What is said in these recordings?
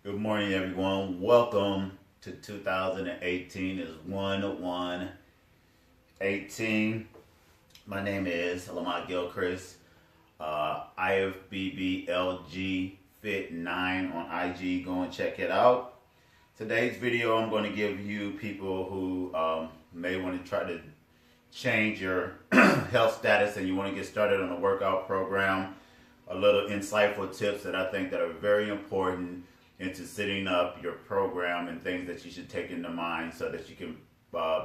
Good morning, everyone. Welcome to 2018. It's 1/1/18. My name is Lamont Gilchrist. ifbblgfit9 on IG. Go and check it out. Today's video, I'm going to give you people who may want to try to change your health status and you want to get started on a workout program, a little insightful tips that I think that are very important into setting up your program and things that you should take into mind so that you can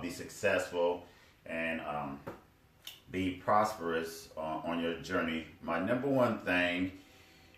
be successful and be prosperous on your journey. My number one thing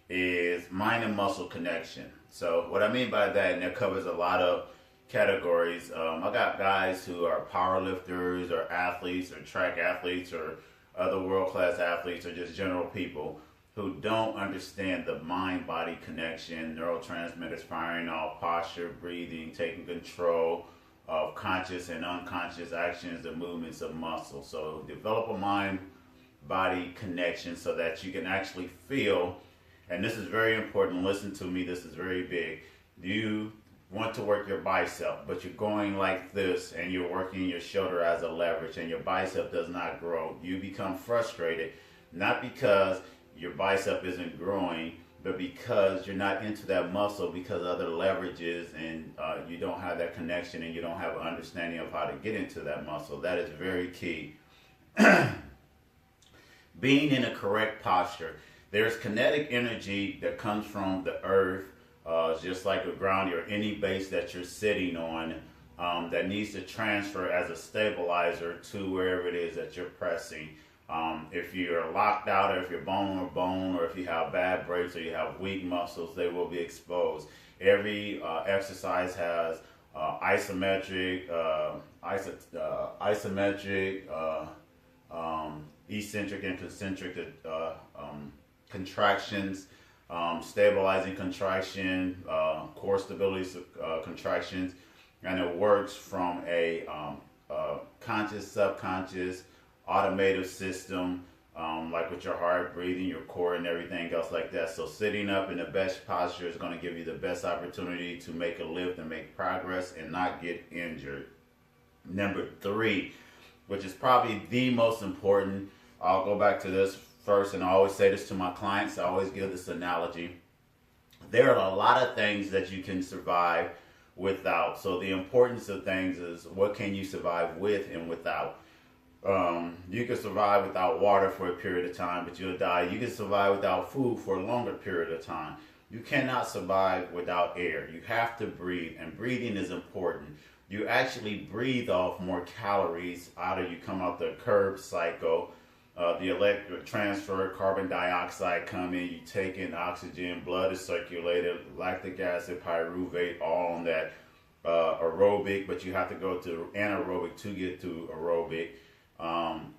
is mind and muscle connection. So what I mean by that, and it covers a lot of categories. I got guys who are power lifters or athletes or track athletes or other world-class athletes or just general people who don't understand the mind-body connection, neurotransmitters firing off, posture, breathing, taking control of conscious and unconscious actions and movements of muscle. So develop a mind-body connection so that you can actually feel, and this is very important, listen to me, this is very big. You want to work your bicep, but you're going like this and you're working your shoulder as a leverage and your bicep does not grow. You become frustrated, not because your bicep isn't growing, but because you're not into that muscle because other leverages and you don't have that connection and you don't have an understanding of how to get into that muscle. That is very key. Being in a correct posture. There's kinetic energy that comes from the earth, just like the ground or any base that you're sitting on, that needs to transfer as a stabilizer to wherever it is that you're pressing. If you're locked out, or if you're bone on bone, or if you have bad breaks, or you have weak muscles, they will be exposed. Every exercise has isometric, eccentric and concentric contractions, stabilizing contraction, core stability contractions, and it works from a conscious, subconscious, automated system, like with your heart, breathing, your core, and everything else like that. So sitting up in the best posture is going to give you the best opportunity to make a lift and make progress and not get injured. Number 3, which is probably the most important, I'll go back to this first, and I always say this to my clients, I always give this analogy. There are a lot of things that you can survive without. So the importance of things is what can you survive with and without. You can survive without water for a period of time, but you'll die. You can survive without food for a longer period of time. You cannot survive without air. You have to breathe, and breathing is important. You actually breathe off more calories out of you come out the Krebs cycle. The electric transfer, carbon dioxide come in, you take in oxygen, blood is circulated, lactic acid, pyruvate, all on that aerobic, but you have to go to anaerobic to get to aerobic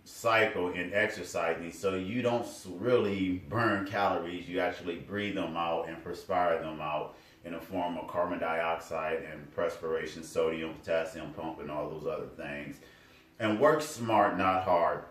cycle in exercising. So you don't really burn calories, you actually breathe them out and perspire them out in the form of carbon dioxide and perspiration, sodium, potassium pump, and all those other things. And work smart, not hard.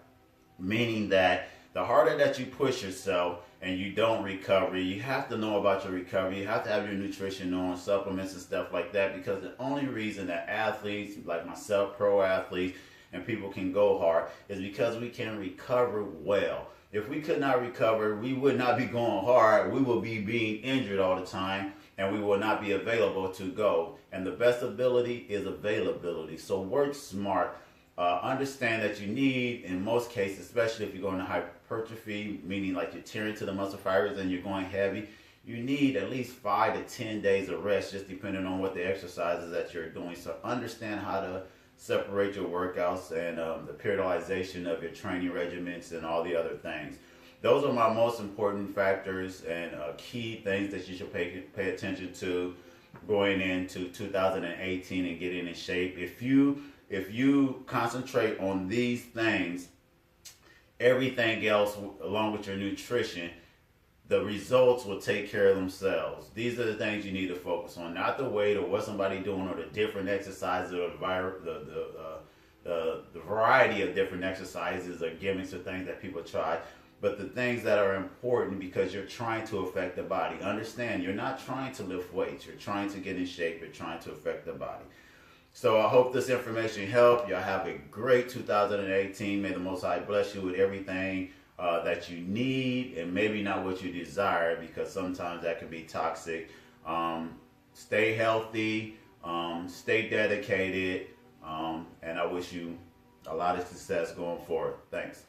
Meaning that the harder that you push yourself and you don't recover, you have to know about your recovery. You have to have your nutrition on, supplements and stuff like that, because the only reason that athletes like myself, pro athletes, and people can go hard is because we can recover well. If we could not recover, we would not be going hard. We will be being injured all the time, and we will not be available to go. And the best ability is availability. So work smart. Understand that you need, in most cases, especially if you're going to hypertrophy, meaning like you're tearing to the muscle fibers and you're going heavy, you need at least 5 to 10 days of rest, just depending on what the exercises that you're doing. So understand how to separate your workouts and the periodization of your training regimens and all the other things. Those are my most important factors and key things that you should pay attention to going into 2018 and getting in shape. If you concentrate on these things, everything else along with your nutrition, the results will take care of themselves. These are the things you need to focus on, not the weight or what somebody doing or the different exercises or the variety of different exercises or gimmicks or things that people try. but the things that are important because you're trying to affect the body. Understand, you're not trying to lift weights. You're trying to get in shape. You're trying to affect the body. So I hope this information helped. Y'all have a great 2018. May the Most High bless you with everything that you need, and maybe not what you desire, because sometimes that can be toxic. Stay healthy, stay dedicated, and I wish you a lot of success going forward. Thanks.